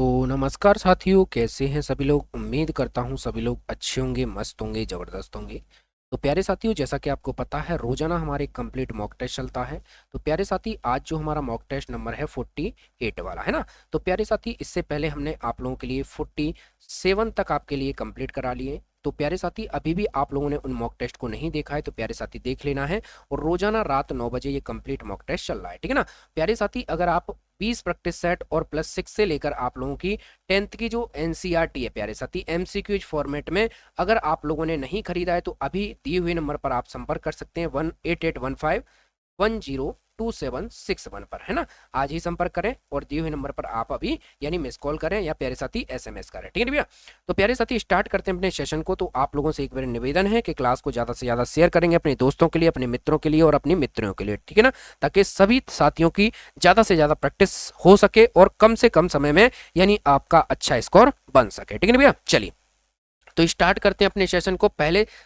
तो नमस्कार साथियों, कैसे हैं सभी लोग। उम्मीद करता हूं सभी लोग अच्छे होंगे, मस्त होंगे, ज़बरदस्त होंगे। तो प्यारे साथियों, जैसा कि आपको पता है रोजाना हमारे कंप्लीट मॉक टेस्ट चलता है। तो प्यारे साथी, आज जो हमारा मॉक टेस्ट नंबर है 48 वाला है ना। तो प्यारे साथी, इससे पहले हमने आप लोगों के लिए 47 तक आपके लिए कंप्लीट करा लिए। तो प्यारे साथी, अभी भी आप लोगों ने उन मॉक टेस्ट को नहीं देखा है तो प्यारे साथी देख लेना है। और रोजाना रात 9 बजे ये कंप्लीट मॉक टेस्ट चल रहा है, ठीक है ना। प्यारे साथी, अगर आप 20 प्रैक्टिस सेट और +6 से लेकर आप लोगों की 10th की जो एनसीईआरटी है प्यारे साथी, एमसीक्यूज फॉर्मेट में अगर आप लोगों ने नहीं खरीदा है तो अभी दिए हुए नंबर पर आप संपर्क कर सकते हैं 18815102761 पर, है ना। आज ही संपर्क करें और दिए हुए नंबर पर आप अभी यानी मिस कॉल करें या प्यारे साथी एसएमएस करें, ठीक है भैया। तो प्यारे साथी, स्टार्ट करते हैं अपने सेशन को। तो आप लोगों से एक बार निवेदन है कि क्लास को ज्यादा से ज्यादा शेयर करेंगे अपने दोस्तों के लिए, अपने मित्रों के लिए और अपनी मित्रों के लिए, ठीक है ना, ताकि सभी साथियों की ज्यादा से ज्यादा प्रैक्टिस हो सके और कम से कम समय में यानी आपका अच्छा स्कोर बन सके, ठीक है ना भैया। चलिए तो स्टार्ट करते हैं अपने सेशन को।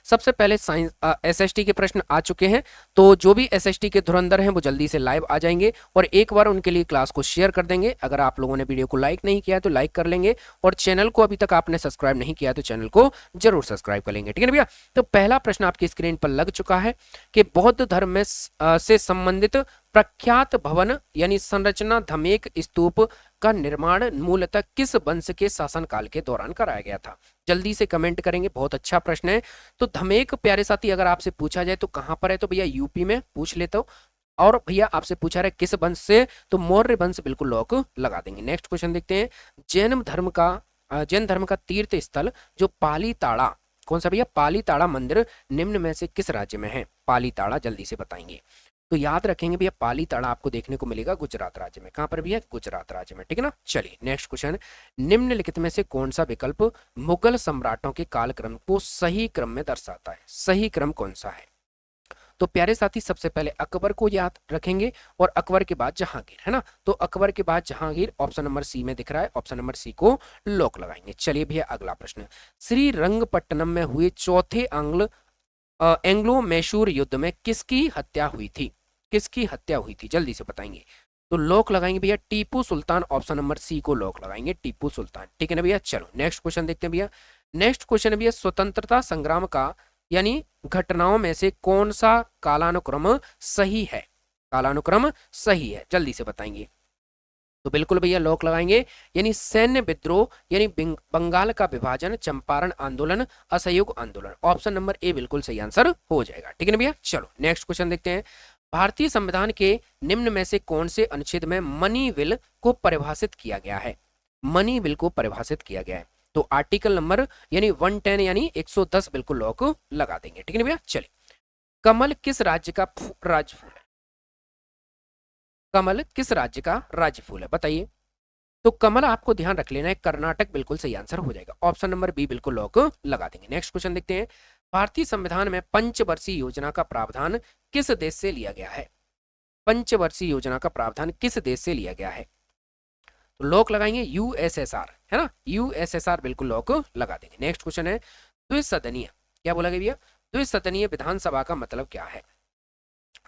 सबसे पहले साइंस एसएसटी के प्रश्न आ चुके हैं। तो जो भी एसएसटी के धुरंधर हैं वो जल्दी से लाइव आ जाएंगे और एक बार उनके लिए क्लास को शेयर कर देंगे। अगर आप लोगों ने वीडियो को लाइक नहीं किया है तो लाइक कर लेंगे और चैनल को अभी तक आपने सब्सक्राइब नहीं किया है तो चैनल को जरूर सब्सक्राइब कर लेंगे, ठीक है ना भैया। तो पहला प्रश्न आपकी स्क्रीन पर लग चुका है कि बौद्ध धर्म में से संबंधित प्रख्यात भवन यानी संरचना धमेक स्तूप का निर्माण मूलतः किस वंश के शासनकाल के दौरान कराया गया था। जल्दी से कमेंट करेंगे, बहुत अच्छा प्रश्न है। तो धमेक प्यारे साथी अगर आपसे पूछा जाए तो कहां पर है, तो भैया यूपी में पूछ लेता हूं। और भैया आपसे पूछा रहा है किस वंश से, तो मौर्य वंश बिल्कुल लॉक लगा देंगे। नेक्स्ट क्वेश्चन देखते हैं। जैन धर्म का तीर्थ स्थल जो पाली ताड़ा, कौन सा भैया, पाली ताड़ा मंदिर निम्न में से किस राज्य में है। पाली ताड़ा जल्दी से बताएंगे। तो याद रखेंगे भैया, पाली ताड़ा आपको देखने को मिलेगा गुजरात राज्य में। कहां पर भैया, गुजरात राज्य में, ठीक है ना। चलिए नेक्स्ट क्वेश्चन। निम्नलिखित में से कौन सा विकल्प मुगल सम्राटों के कालक्रम को सही क्रम में दर्शाता है। सही क्रम कौन सा है। तो प्यारे साथी, सबसे पहले अकबर को याद रखेंगे और अकबर के बाद जहांगीर, है ना। तो अकबर के बाद जहांगीर ऑप्शन नंबर सी में दिख रहा है, ऑप्शन नंबर सी को लॉक लगाएंगे। चलिए भैया अगला प्रश्न। श्रीरंगपट्टनम में हुए चौथे एंग्लो मैसूर युद्ध में किसकी हत्या हुई थी। किसकी हत्या हुई थी जल्दी से बताएंगे। तो लॉक लगाएंगे भैया टीपू सुल्तान, ऑप्शन नंबर सी को लॉक लगाएंगे, टीपू सुल्तान, ठीक है ना भैया। चलो नेक्स्ट क्वेश्चन देखते हैं भैया। नेक्स्ट क्वेश्चन है भैया, स्वतंत्रता संग्राम का यानी घटनाओं में से कौन सा कालानुक्रम सही है। कालानुक्रम सही है, जल्दी से बताएंगे। तो बिल्कुल भैया लॉक लगाएंगे, यानी सैन्य विद्रोह यानी बंगाल का विभाजन, चंपारण आंदोलन, असहयोग आंदोलन, ऑप्शन नंबर ए बिल्कुल सही आंसर हो जाएगा, ठीक है ना भैया। चलो नेक्स्ट क्वेश्चन देखते हैं। भारतीय संविधान के निम्न में से कौन से अनुच्छेद में मनी विल को परिभाषित किया गया है। मनी विल को परिभाषित किया गया है। तो आर्टिकल नंबर यानी 110 यानी 110 बिल्कुल लॉक लगा देंगे, ठीक है ना भैया। चलिए, कमल किस राज्य का राज्य फूल है। कमल किस राज्य का राज्य फूल है बताइए। तो कमल आपको ध्यान रख लेना है, कर्नाटक बिल्कुल सही आंसर हो जाएगा, ऑप्शन नंबर बी बिल्कुल लॉक लगा देंगे। नेक्स्ट क्वेश्चन देखते हैं। भारतीय संविधान में पंचवर्षीय योजना का प्रावधान किस देश से लिया गया है। पंचवर्षीय योजना का प्रावधान किस देश से लिया गया है। तो लॉक लगाएंगे यूएसएसआर, है ना, यूएसएसआर बिल्कुल लॉक लगा देंगे। नेक्स्ट क्वेश्चन है द्विसदनीय, क्या बोला गया भैया, द्विसदनीय विधानसभा का मतलब क्या है।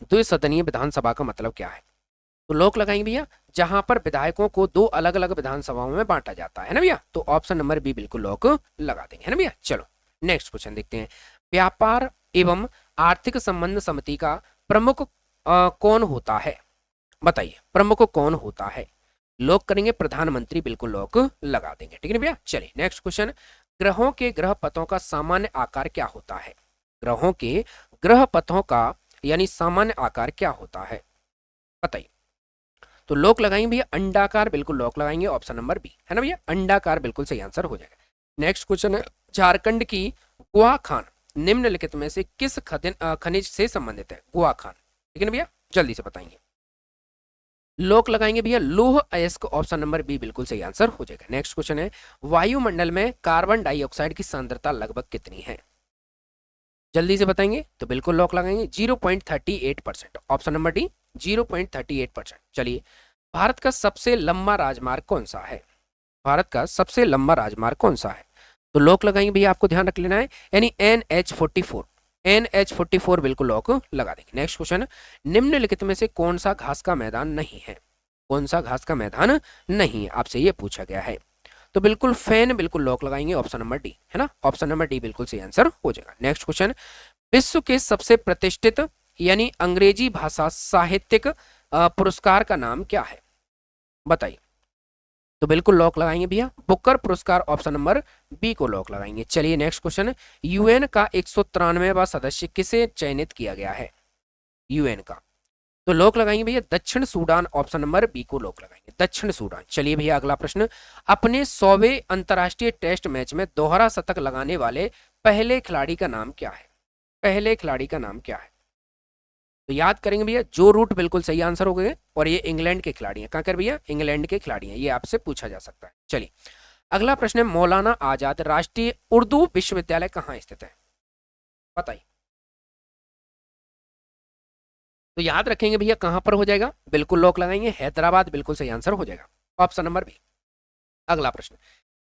द्विसदनीय विधानसभा का मतलब क्या है। तो लॉक लगाएंगे भैया जहां पर विधायकों को दो अलग अलग विधानसभाओं में बांटा जाता है ना भैया। तो ऑप्शन नंबर बी बिल्कुल लॉक लगा देंगे, है ना भैया। चलो नेक्स्ट क्वेश्चन देखते हैं। व्यापार एवं आर्थिक संबंध समिति का प्रमुख कौन होता है बताइए। प्रमुख कौन होता है। लॉक करेंगे प्रधानमंत्री, बिल्कुल लॉक लगा देंगे, ठीक है भैया। चलिए नेक्स्ट क्वेश्चन। ग्रहों के ग्रह पथों का सामान्य आकार क्या होता है। ग्रहों के ग्रह पथों का यानी सामान्य आकार क्या होता है बताइए। तो लॉक लगाएंगे भैया अंडाकार, बिल्कुल लॉक लगाएंगे, ऑप्शन नंबर बी, है ना भैया, अंडाकार बिल्कुल सही आंसर हो जाएगा। नेक्स्ट क्वेश्चन है। झारखंड की गुआ खान निम्नलिखित में से किस खनिज से संबंधित है। गुआ खान, ठीक है ना भैया, जल्दी से बताएंगे। लॉक लगाएंगे भैया लौह अयस्क, ऑप्शन नंबर बी बिल्कुल सही आंसर हो जाएगा। नेक्स्ट क्वेश्चन है। वायुमंडल में कार्बन डाइऑक्साइड की सांद्रता लगभग कितनी है। जल्दी से बताएंगे। तो बिल्कुल लॉक लगाएंगे 0.38%, ऑप्शन नंबर डी 0.38%। चलिए, भारत का सबसे लंबा राजमार्ग कौन सा है। भारत का सबसे लंबा राजमार्ग कौन सा है। तो लॉक लगाएंगे भैया, आपको ध्यान रख लेना है, यानी NH44, NH44 बिल्कुल लॉक लगा देंगे। Next question. निम्नलिखित में से कौन सा घास का मैदान नहीं है। कौन सा घास का मैदान नहीं है, आपसे ये पूछा गया है। तो बिल्कुल फैन बिल्कुल लॉक लगाएंगे, ऑप्शन नंबर डी, है ना, ऑप्शन नंबर डी बिल्कुल सही आंसर हो जाएगा। नेक्स्ट क्वेश्चन, विश्व के सबसे प्रतिष्ठित यानी अंग्रेजी भाषा साहित्यिक पुरस्कार का नाम क्या है, बताइए। तो बिल्कुल लॉक लगाएंगे भैया, बुकर पुरस्कार, ऑप्शन नंबर बी को लॉक लगाएंगे। चलिए नेक्स्ट क्वेश्चन, यूएन का 193वां सदस्य किसे चयनित किया गया है, यूएन का, तो लॉक लगाएंगे भैया दक्षिण सूडान, ऑप्शन नंबर बी को लॉक लगाएंगे, दक्षिण सूडान। चलिए भैया अगला प्रश्न, अपने 100वें अंतरराष्ट्रीय टेस्ट मैच में दोहरा शतक लगाने वाले पहले खिलाड़ी का नाम क्या है, पहले खिलाड़ी का नाम क्या है। तो याद करेंगे भैया, जो रूट बिल्कुल सही आंसर हो गए, और ये इंग्लैंड के खिलाड़ी हैं, कहां कर भैया, इंग्लैंड के खिलाड़ी हैं, ये आपसे पूछा जा सकता है। चलिए अगला प्रश्न है, मौलाना आजाद राष्ट्रीय उर्दू विश्वविद्यालय कहाँ स्थित है, बताइए। तो याद रखेंगे भैया कहां पर हो जाएगा, बिल्कुल लॉक लगाएंगे हैदराबाद, बिल्कुल सही आंसर हो जाएगा, ऑप्शन नंबर बी। अगला प्रश्न,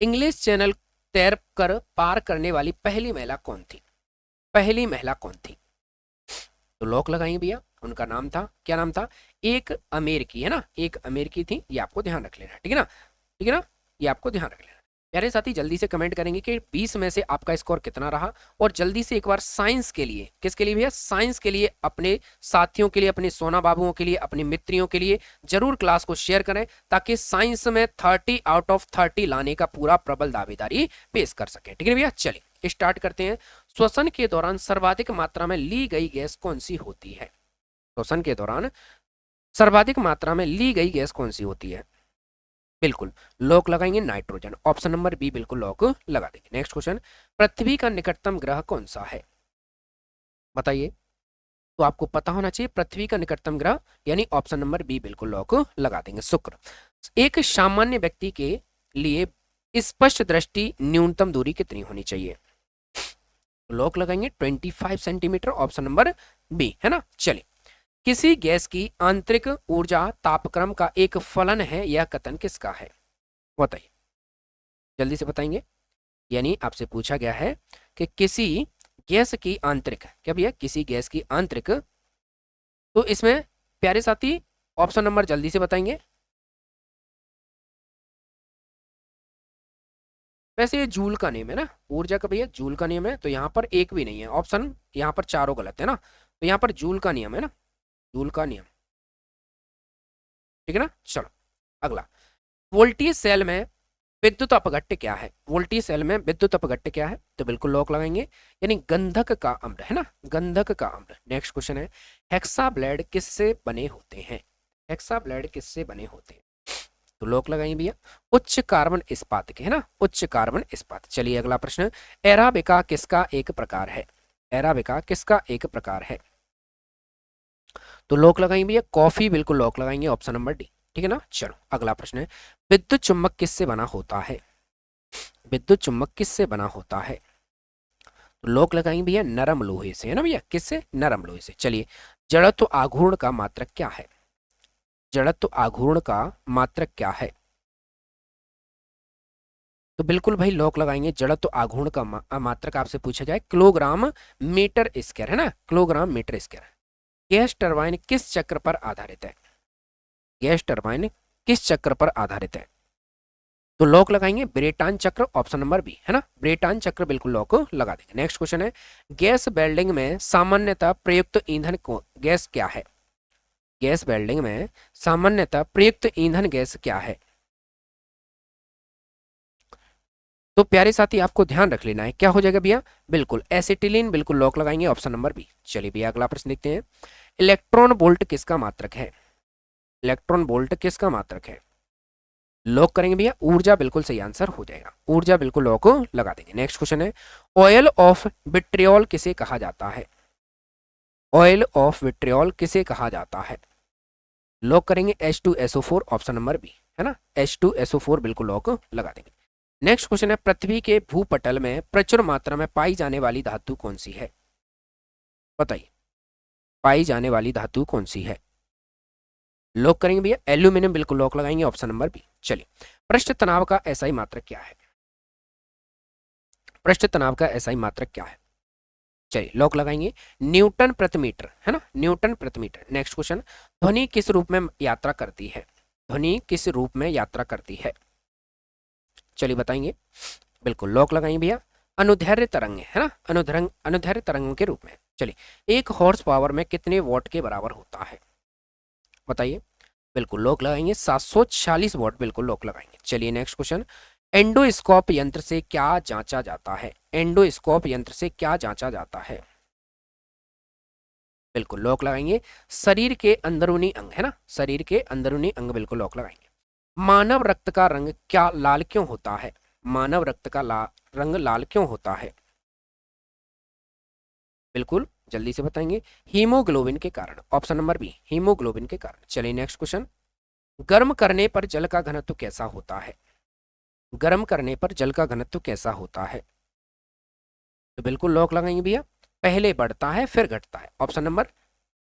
इंग्लिश चैनल तैर कर पार करने वाली पहली महिला कौन थी, पहली महिला कौन थी। तो लॉक लगाएंगे भैया, उनका नाम था, क्या नाम था, एक अमेरिकी, है ना, एक अमेरिकी थी, ये आपको ध्यान रख लेना, ठीक है ना, ठीक है ना, ये आपको ध्यान रख लेना। प्यारे साथी जल्दी से कमेंट करेंगे कि 20 में से आपका स्कोर कितना रहा, और जल्दी से एक बार साइंस के लिए, किसके लिए भैया, साइंस के लिए, अपने साथियों के लिए, अपने सोना बाबुओं के लिए, अपनी मित्रियों के लिए जरूर क्लास को शेयर करें, ताकि साइंस में 30 आउट ऑफ 30 लाने का पूरा प्रबल दावेदारी पेश कर सके, ठीक है भैया। चलिए स्टार्ट करते हैं। श्वसन के दौरान सर्वाधिक मात्रा में ली गई गैस कौन सी होती है, श्वसन के दौरान सर्वाधिक मात्रा में ली गई गैस कौन सी होती है, बिल्कुल लॉक लगाएंगे नाइट्रोजन, ऑप्शन नंबर बी बिल्कुल लॉक लगा देंगे। नेक्स्ट क्वेश्चन, पृथ्वी का निकटतम ग्रह कौन सा है, बताइए। तो आपको पता होना चाहिए पृथ्वी का निकटतम ग्रह, यानी ऑप्शन नंबर बी बिल्कुल लॉक लगा देंगे, शुक्र। एक सामान्य व्यक्ति के लिए स्पष्ट दृष्टि न्यूनतम दूरी कितनी होनी चाहिए, लॉक लगाएंगे 25 सेंटीमीटर, ऑप्शन नंबर बी, है ना। चलिए, किसी गैस की आंतरिक ऊर्जा तापक्रम का एक फलन है, यह कथन किसका है, बताइए, जल्दी से बताएंगे। यानी आपसे पूछा गया है कि किसी गैस की आंतरिक, क्या भैया, किसी गैस की आंतरिक, तो इसमें प्यारे साथी ऑप्शन नंबर जल्दी से बताएंगे। वैसे ये जूल का नियम है ना, ऊर्जा का भैया जूल का नियम है, तो यहाँ पर एक भी नहीं है ऑप्शन, यहाँ पर चारों गलत है ना, तो यहाँ पर जूल का नियम है ना, जूल का नियम, ठीक है ना। चलो अगला, वोल्टेज सेल में विद्युत अपघट्य क्या है, वोल्टेज सेल में विद्युत अपघट्य क्या है, तो बिल्कुल लॉक लगाएंगे, यानी गंधक का अम्ल, है ना, गंधक का अम्ल। नेक्स्ट क्वेश्चन है, हेक्सा ब्लेड किससे बने होते हैं, हेक्सा ब्लेड किससे बने होते हैं, तो लॉक लगाएंगे भैया उच्च कार्बन इस्पात के, है ना, उच्च कार्बन इस्पात। चलिए अगला प्रश्न, एराबिका किसका एक प्रकार है, एराबिका किसका एक प्रकार है, तो लॉक लगाएंगे भैया कॉफी, बिल्कुल लॉक लगाएंगे, ऑप्शन नंबर डी, ठीक है ना। चलो अगला प्रश्न है, विद्युत चुम्बक किससे बना होता है, विद्युत चुम्बक किससे बना होता है, तो लॉक लगाएंगे भैया नरम लोहे से, है ना भैया, किससे, नरम लोहे से। चलिए, जड़त्व आघूर्ण का मात्रक क्या है, जड़त्व आघूर्ण का मात्रक क्या है, तो बिल्कुल भाई लॉक लगाएंगे जड़त्व आघूर्ण का मात्रक आपसे पूछा जाए किलोग्राम मीटर स्क्वायर, है ना, kilogram metre square. Gas turbine किस चक्र पर आधारित है, गैस टरबाइन किस चक्र पर आधारित है, तो लॉक लगाएंगे ब्रेटान चक्र, ऑप्शन नंबर बी, है ना, ब्रेटान चक्र बिल्कुल लॉक लगा देंगे। नेक्स्ट क्वेश्चन है, गैस वेल्डिंग में सामान्यतः प्रयुक्त ईंधन गैस क्या है, गैस वेल्डिंग में सामान्यतः प्रयुक्त ईंधन गैस क्या है, तो प्यारे साथी आपको ध्यान रख लेना है, क्या हो जाएगा भैया, बिल्कुल एसिटिलीन, बिल्कुल लॉक लगाएंगे, ऑप्शन नंबर बी। चलिए भैया अगला प्रश्न देखते हैं, इलेक्ट्रॉन वोल्ट किसका मात्रक है, इलेक्ट्रॉन वोल्ट किसका मात्रक है, लॉक करेंगे भैया ऊर्जा, बिल्कुल सही आंसर हो जाएगा, ऊर्जा बिल्कुल लॉक लगा देंगे। नेक्स्ट क्वेश्चन है, ऑयल ऑफ विट्रियोल किसे कहा जाता है, ऑयल ऑफ विट्रियोल किसे कहा जाता है, लॉक करेंगे H2SO4, ऑप्शन नंबर बी, है ना, H2SO4 बिल्कुल लॉक लगा देंगे। नेक्स्ट क्वेश्चन है, पृथ्वी के भूपटल में प्रचुर मात्रा में पाई जाने वाली धातु कौन सी है, बताइए, पाई जाने वाली धातु कौन सी है, लॉक करेंगे भैया एल्यूमिनियम, बिल्कुल लॉक लगाएंगे, ऑप्शन नंबर बी। चलिए, पृष्ठ तनाव का एसआई मात्रक क्या है, पृष्ठ तनाव का एसआई मात्रक क्या है, चलिए लॉक लगाएंगे न्यूटन प्रति मीटर, है ना, न्यूटन प्रति मीटर। नेक्स्ट क्वेश्चन, ध्वनि किस रूप में यात्रा करती है, ध्वनि किस रूप में यात्रा करती है, चलिए बताएंगे। बिल्कुल लॉक लगाएंगे भैया। अनुदैर्ध्य तरंग है ना, अनुदैर्ध्य तरंग के रूप में। चलिए 1 हॉर्स पावर में कितने वॉट के बराबर होता है, बताइए। बिल्कुल लॉक लगाएंगे 746 वॉट, बिल्कुल लॉक लगाएंगे। चलिए नेक्स्ट क्वेश्चन। एंडोस्कोप यंत्र से क्या जांचा जाता है, एंडोस्कोप यंत्र से क्या जांचा जाता है, बिल्कुल लॉक लगाएंगे। शरीर के अंदरूनी अंग है ना, शरीर के अंदरूनी अंग, बिल्कुल लॉक लगाएंगे। मानव रक्त का रंग क्या लाल क्यों होता है, मानव रक्त का रंग लाल क्यों होता है, बिल्कुल जल्दी से बताएंगे। हीमोग्लोबिन के कारण, ऑप्शन नंबर बी, हीमोग्लोबिन के कारण। चलिए नेक्स्ट क्वेश्चन। गर्म करने पर जल का घनत्व कैसा होता है, गर्म करने पर जल का घनत्व कैसा होता है, तो बिल्कुल लॉक लगाएंगे भैया। पहले बढ़ता है फिर घटता है, ऑप्शन नंबर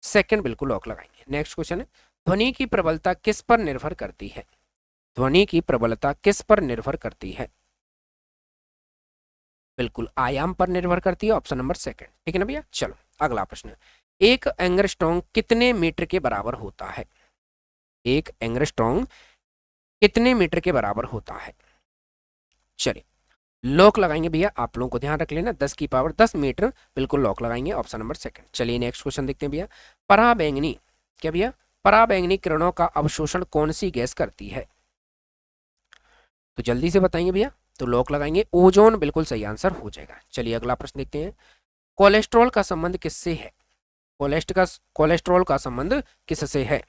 सेकंड, बिल्कुल लॉक लगाएंगे। नेक्स्ट क्वेश्चन है। ध्वनि की प्रबलता किस पर निर्भर करती है, ध्वनि की प्रबलता किस पर निर्भर करती है, बिल्कुल आयाम पर निर्भर करती है, ऑप्शन नंबर सेकंड, ठीक है ना भैया। चलो अगला प्रश्न। एक एंगस्ट्रॉम कितने मीटर के बराबर होता है, एक एंगस्ट्रॉम कितने मीटर के बराबर होता है, चलिए लॉक लगाएंगे भैया। आप लोगों को ध्यान रख लेना 10 की पावर 10 मीटर, बिल्कुल लॉक लगाएंगे, ऑप्शन नंबर सेकंड। चलिए नेक्स्ट क्वेश्चन देखते हैं भैया। पराबैंगनी, क्या भैया, पराबैंगनी किरणों का अवशोषण कौन सी गैस करती है, तो जल्दी से बताएंगे भैया। तो लॉक लगाएंगे ओजोन, बिल्कुल सही आंसर हो जाएगा। चलिए अगला प्रश्न देखते हैं। कोलेस्ट्रॉल का संबंध किससे है, कोलेस्ट्रॉल का संबंध किससे है,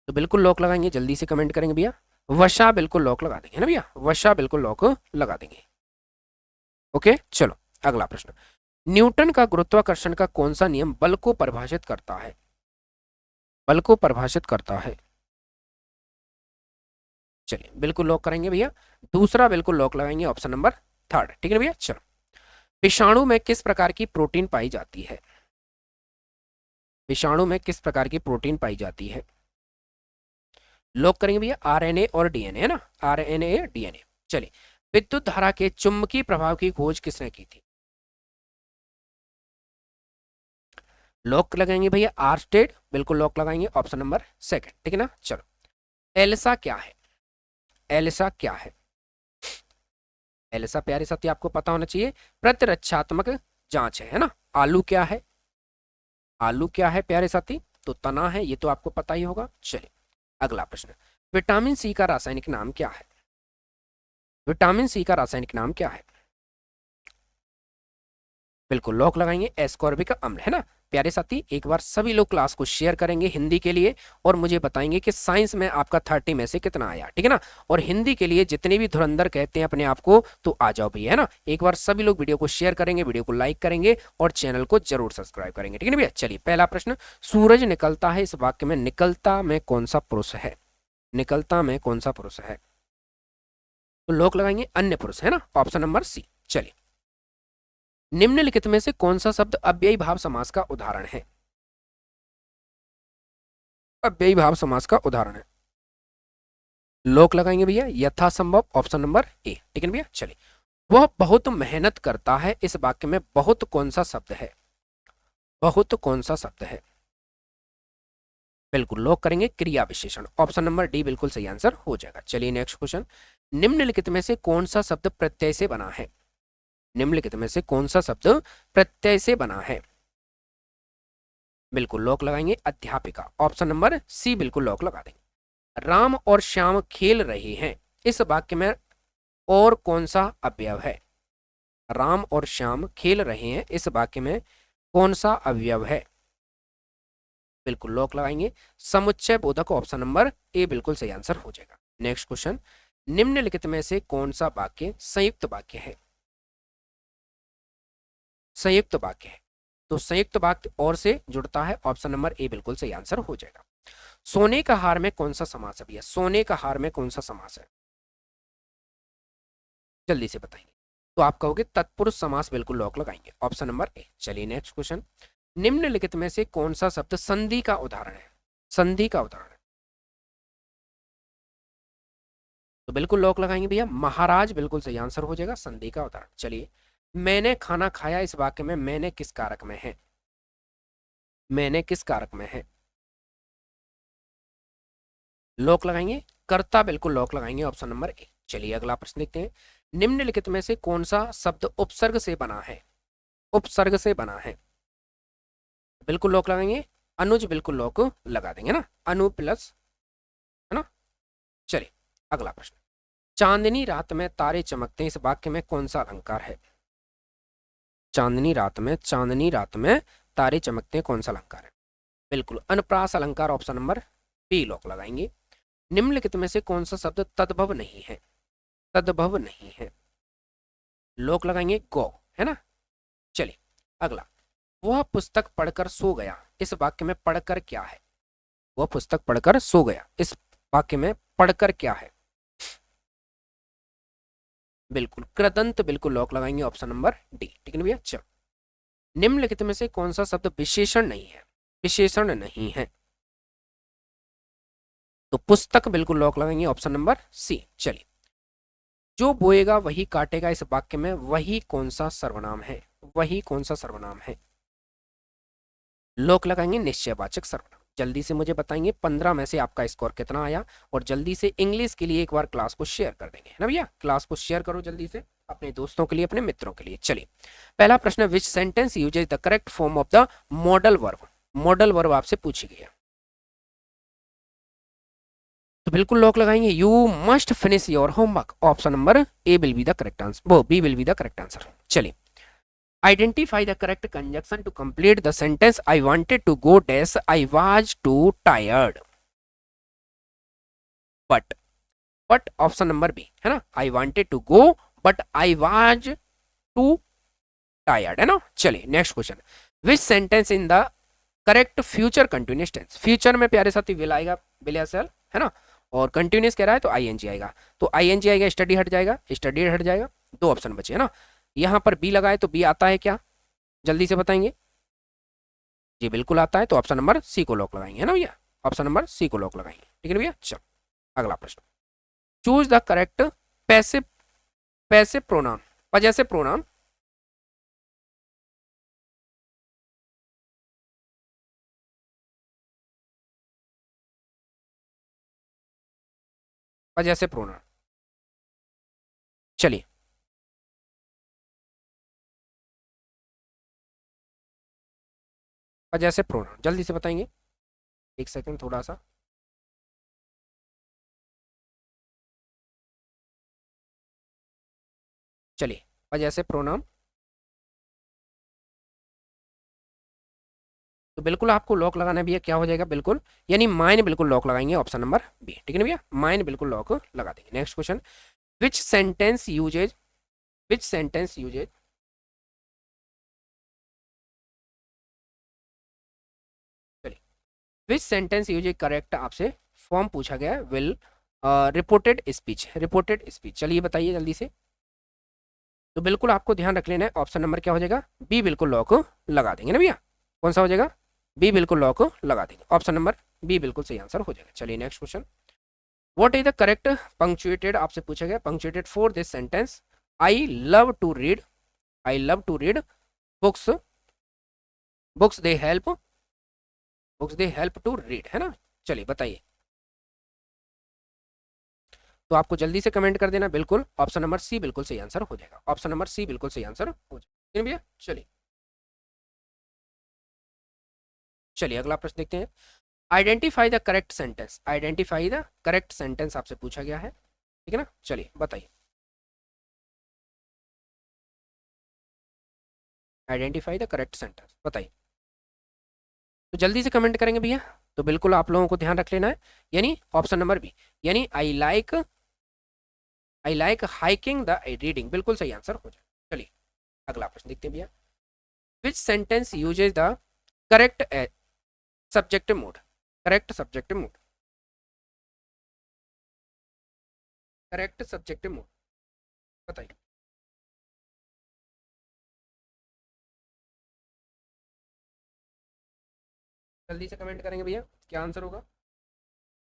तो बिल्कुल लॉक लगाएंगे, जल्दी से कमेंट करेंगे भैया। वशा, बिल्कुल लॉक लगा देंगे ना भैया, वशा बिल्कुल लॉक लगा देंगे। ओके चलो अगला प्रश्न। न्यूटन का गुरुत्वाकर्षण का कौन सा नियम बल को परिभाषित करता है, बल को परिभाषित करता है, चलिए बिल्कुल लॉक करेंगे भैया। दूसरा बिल्कुल लॉक लगाएंगे, ऑप्शन नंबर थर्ड, ठीक है भैया। चलो विषाणु में किस प्रकार की प्रोटीन पाई जाती है, विषाणु में किस प्रकार की प्रोटीन पाई जाती है, लॉक करेंगे भैया। आरएनए और डीएनए है ना, आरएनए डीएनए। चलिए विद्युत धारा के चुंबकीय प्रभाव की खोज किसने की थी, लॉक लगाएंगे भैया। आर्स्टेड, बिल्कुल लॉक लगाएंगे, ऑप्शन नंबर सेकंड, ठीक है ना। चलो एलिसा क्या है, एलिसा क्या है, एलिसा प्यारे साथी आपको पता होना चाहिए, प्रतिरक्षात्मक जांच है ना। आलू क्या है, आलू क्या है प्यारे साथी, तो तना है, ये तो आपको पता ही होगा। चलिए अगला प्रश्न। विटामिन सी का रासायनिक नाम क्या है, विटामिन सी का रासायनिक नाम क्या है, बिल्कुल लॉक लगाएंगे। एस्कॉर्बिक अम्ल है ना प्यारे साथी। एक बार सभी लोग क्लास को शेयर करेंगे हिंदी के लिए और मुझे बताएंगे कि साइंस में आपका 30 में से कितना आया, ठीक है ना। और हिंदी के लिए जितने भी धुरंधर कहते हैं अपने आप को, तो आ जाओ भैया, है ना। एक बार सभी लोग वीडियो को शेयर करेंगे, वीडियो को लाइक करेंगे और चैनल को जरूर सब्सक्राइब करेंगे, ठीक है ना भैया। चलिए पहला प्रश्न। सूरज निकलता है, इस वाक्य में निकलता में कौन सा पुरुष है, निकलता में कौन सा पुरुष है, तो लॉक लगाएंगे अन्य पुरुष, है ना, ऑप्शन नंबर सी। चलिए निम्नलिखित में से कौन सा शब्द अव्ययी भाव समास का उदाहरण है, अव्ययी भाव समास का उदाहरण है, लॉक लगाएंगे भैया। यथासंभव, ऑप्शन नंबर ए, ठीक है भैया। चलिए वह बहुत मेहनत करता है, इस वाक्य में बहुत कौन सा शब्द है, बहुत कौन सा शब्द है, बिल्कुल लॉक करेंगे क्रिया विशेषण, ऑप्शन नंबर डी बिल्कुल सही आंसर हो जाएगा। चलिए नेक्स्ट क्वेश्चन। निम्नलिखित में से कौन सा शब्द प्रत्यय से बना है, निम्नलिखित में से कौन सा शब्द प्रत्यय से बना है, बिल्कुल लॉक लगाएंगे अध्यापिका, ऑप्शन नंबर सी बिल्कुल लॉक लगा देंगे। राम और श्याम खेल रहे हैं, इस वाक्य में और कौन सा अवयव है, राम और श्याम खेल रहे हैं, इस वाक्य में कौन सा अवयव है, बिल्कुल लॉक लगाएंगे समुच्चय बोधक, ऑप्शन नंबर ए बिल्कुल सही आंसर हो जाएगा। Next question. निम्नलिखित में से कौन सा वाक्य संयुक्त वाक्य है, संयुक्त वाक्य है, तो संयुक्त वाक्य और से जुड़ता है, ऑप्शन नंबर ए बिल्कुल सही आंसर हो जाएगा। सोने का हार में कौन सा समास है भैया, सोने का हार में कौन सा समास है, जल्दी से बताएंगे, तो आप कहोगे तत्पुरुष समास, बिल्कुल लॉक लगाएंगे, ऑप्शन नंबर ए। चलिए नेक्स्ट क्वेश्चन। निम्नलिखित में से कौन सा शब्द संधि का उदाहरण है, संधि का उदाहरण है, तो बिल्कुल लॉक लगाएंगे भैया। महाराज, बिल्कुल सही आंसर हो जाएगा, संधि का उदाहरण। चलिए मैंने खाना खाया, इस वाक्य में मैंने किस कारक में है, मैंने किस कारक में है, लॉक लगाएंगे कर्ता, बिल्कुल लॉक लगाएंगे, ऑप्शन नंबर ए। चलिए अगला प्रश्न देखते हैं। निम्नलिखित में से कौन सा शब्द उपसर्ग से बना है? उपसर्ग से बना है। बिल्कुल लॉक लगाएंगे। अनुज बिल्कुल लॉक लगा देंगे ना, अनु प्लस, है ना। चलिए अगला प्रश्न। चांदनी रात में तारे चमकते हैं, इस वाक्य में कौन सा अलंकार है? चांदनी रात में तारे चमकते हैं, कौन सा अलंकार है? बिल्कुल अनुप्रास अलंकार, ऑप्शन नंबर बी लॉक लगाएंगे। निम्नलिखित में से कौन सा शब्द तद्भव नहीं है? तद्भव नहीं है, लॉक लगाएंगे गो, है ना। चलिए अगला। वह पुस्तक पढ़कर सो गया, इस वाक्य में पढ़कर क्या है? वह पुस्तक पढ़कर सो गया, इस वाक्य में पढ़कर क्या है? बिल्कुल कृदंत, बिल्कुल लॉक लगाएंगे, ऑप्शन नंबर डी। ठीक है भैया। चलो निम्नलिखित में से कौन सा शब्द विशेषण नहीं है? विशेषण नहीं है, तो पुस्तक बिल्कुल लॉक लगाएंगे, ऑप्शन नंबर सी। चलिए जो बोएगा वही काटेगा, इस वाक्य में वही कौन सा सर्वनाम है? वही कौन सा सर्वनाम है? लॉक लगाएंगे निश्चयवाचक सर्वनाम। जल्दी से मुझे बताएंगे 15 में से आपका स्कोर कितना आया, और जल्दी से इंग्लिश के लिए एक बार क्लास को शेयर कर देंगे, है ना भैया। क्लास को शेयर करो जल्दी से अपने दोस्तों के लिए, अपने मित्रों के लिए। चलिए पहला प्रश्न, which sentence uses the correct form of the modal verb? Modal verb आपसे पूछी गई है, तो बिल्कुल लॉक लगाएंगे you must finish your homework, option number A will be the correct answer, वो B will be the correct answer. चलिए identify the correct conjunction to complete the sentence I wanted to go dash I was too tired but option number B, है ना। I wanted to go but I was too tired, है ना। चलिए next question, which sentence in the correct future continuous tense? Future में प्यारे साथी will आएगा, will या shall, है ना, और कंटिन्यूस कह रहा है तो ing आएगा, तो ing आएगा, स्टडी हट जाएगा, स्टडी हट जाएगा, दो ऑप्शन बचे, है ना। यहाँ पर बी लगाए तो बी आता है क्या, जल्दी से बताएंगे। जी बिल्कुल आता है, तो ऑप्शन नंबर सी को लॉक लगाएंगे, है ना भैया। ऑप्शन नंबर सी को लॉक लगाएंगे, ठीक है भैया। चलो अगला प्रश्न, choose the correct passive passive pronoun, possessive pronoun. Possessive pronoun, चलिए पजेसिव प्रोनाउन जल्दी से बताएंगे, एक सेकंड थोड़ा सा। चलिए पजेसिव प्रोनाउन, तो बिल्कुल आपको लॉक लगाना भी है, क्या हो जाएगा बिल्कुल, यानी माइन बिल्कुल लॉक लगाएंगे, ऑप्शन नंबर बी, ठीक है ना भैया। माइन बिल्कुल लॉक लगा देंगे। Next question, which sentence uses, which sentence uses, चलिए विच सेंटेंस यूजेज करेक्ट आपसे फॉर्म पूछा गया है, will reported speech, reported speech. चलिए बताइए जल्दी से, तो बिल्कुल आपको ध्यान रख लेना है, ऑप्शन नंबर क्या हो जाएगा, बी बिल्कुल लॉक लगा देंगे ना भैया। कौन सा हो जाएगा, बी बिल्कुल लॉक लगा देंगे, ऑप्शन नंबर बी बिल्कुल सही आंसर हो जाएगा। चलिए next question, what is the correct punctuated, आपसे पूछा गया punctuated for this sentence, I love to read, I love to read books, books they help, books they help to read, है ना। चलिए बताइए, तो आपको जल्दी से कमेंट कर देना, बिल्कुल ऑप्शन नंबर सी बिल्कुल सही आंसर हो जाएगा, ऑप्शन नंबर सी बिल्कुल सही आंसर हो जाएगा भैया। चलिए चलिए अगला प्रश्न देखते हैं, identify the correct sentence, identify the correct sentence आपसे पूछा गया है, ठीक है ना। चलिए बताइए, आइडेंटिफाई द करेक्ट सेंटेंस बताइए, तो जल्दी से कमेंट करेंगे भैया, तो बिल्कुल आप लोगों को ध्यान रख लेना है, यानी ऑप्शन नंबर बी, यानी I like hiking the reading, बिल्कुल सही आंसर हो जाए। चलिए अगला प्रश्न देखते हैं भैया, विच sentence uses the correct subjective mode, correct subjective mode, correct subjective mode बताइए, जल्दी से कमेंट करेंगे भैया, क्या आंसर होगा।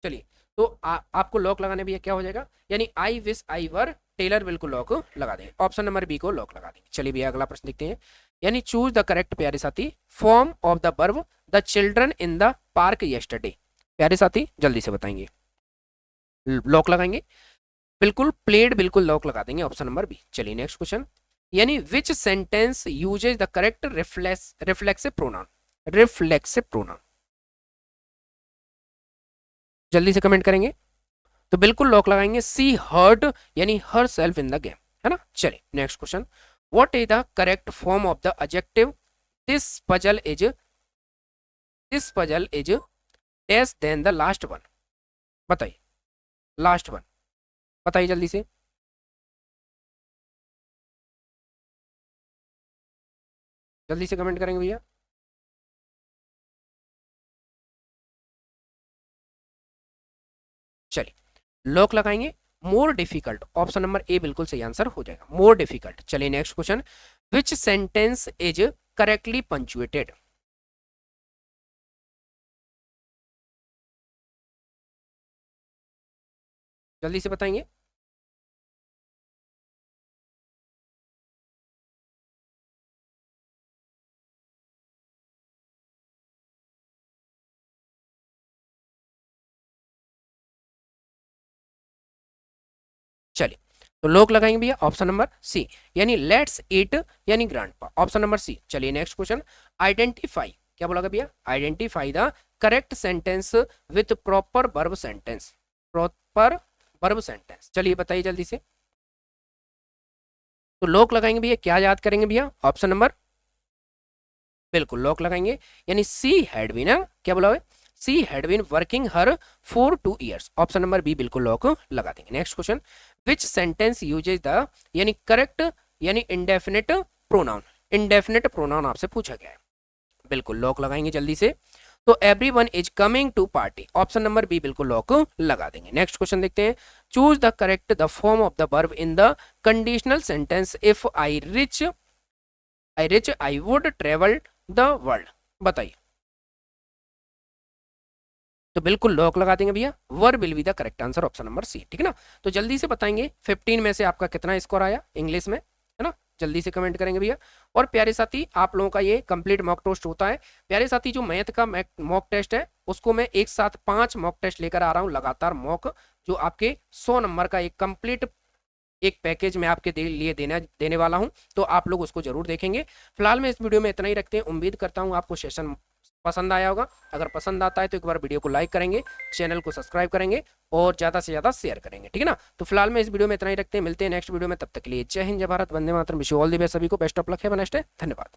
चलिए तो आपको लॉक लगाने भैया, क्या हो जाएगा, यानी I wish I were taller, बिल्कुल लॉक लगा देंगे, ऑप्शन नंबर बी को लॉक लगा देंगे। चलिए भैया अगला प्रश्न देखते हैं, यानी चूज द करेक्ट, प्यारे साथी, form of the verb the children in the park yesterday, प्यारे साथी जल्दी से बताएंगे, लॉक लगाएंगे। बिल्कुल प्लेड, बिल्कुल लॉक लगा देंगे, ऑप्शन नंबर बी। चलिए नेक्स्ट क्वेश्चन, यानी विच sentence uses the correct reflexive pronoun, reflexive pronoun, जल्दी से कमेंट करेंगे। तो बिल्कुल लॉक लगाएंगे सी हर्ट, यानी herself in the game, है ना। चलिए next question, what is the correct form of the adjective this puzzle is, this puzzle is test than the last one, बताइए लास्ट वन, बताइए जल्दी से। जल्दी से कमेंट करेंगे भैया। चलिए लॉक लगाएंगे मोर डिफिकल्ट, ऑप्शन नंबर ए बिल्कुल सही आंसर हो जाएगा, मोर डिफिकल्ट। चलिए next question, which sentence is correctly punctuated, जल्दी से बताएंगे। चलिए तो लॉक लगाएंगे भैया ऑप्शन नंबर सी, यानी लेट्स ईट यानी ग्रैंडपा, ऑप्शन नंबर सी। चलिए नेक्स्ट क्वेश्चन, आइडेंटिफाई, क्या बोला भैया, identify the correct sentence with proper verb sentence, proper verb sentence, चलिए बताइए जल्दी से। तो लॉक लगाएंगे भैया, क्या याद करेंगे भैया, ऑप्शन नंबर, बिल्कुल लॉक लगाएंगे, यानी सी हैड बीन, क्या बोला हुआ, she had been working her for 2 years, option number B बिल्कुल लॉक लगा देंगे। Next question, which sentence uses the, यानी करेक्ट, यानी इंडेफिनिट प्रोनाउन, इंडेफिनिट प्रोनाउन आपसे पूछा गया है, बिल्कुल लॉक लगाएंगे जल्दी से। तो everyone is coming to party, option number B बिल्कुल लॉक लगा देंगे। नेक्स्ट क्वेश्चन देखते हैं, choose the correct the form of the verb in the conditional sentence if I rich I would travel the world, बताइए। तो बिल्कुल lock लगा देंगे भैया, were will be the correct answer, option number C, ठीक है ना। तो जल्दी से बताएंगे 15 में से आपका कितना स्कोर आया इंग्लिश में, है ना, जल्दी से कमेंट करेंगे भैया। और प्यारे साथी आप लोगों का ये कंप्लीट मॉक टेस्ट होता है। प्यारे साथी जो मैथ का मॉक टेस्ट है उसको मैं एक साथ 5 मॉक टेस्ट लेकर आ रहा हूँ लगातार मॉक, जो आपके 100 नंबर का एक कंप्लीट एक पैकेज मैं आपके लिए देने वाला हूं, तो आप लोग उसको जरूर देखेंगे। फिलहाल मैं इस वीडियो में इतना ही रखते हैं, उम्मीद करता हूं आपको सेशन पसंद आया होगा। अगर पसंद आता है तो एक बार वीडियो को लाइक करेंगे, चैनल को सब्सक्राइब करेंगे और ज़्यादा से ज़्यादा शेयर करेंगे, ठीक है ना। तो फिलहाल मैं इस वीडियो में इतना ही रखते हैं, मिलते हैं नेक्स्ट वीडियो में, तब तक के लिए जय हिंद, जय भारत, वंदे मातरम, wish you all the best, सभी को best of luck, have a nice day, धन्यवाद।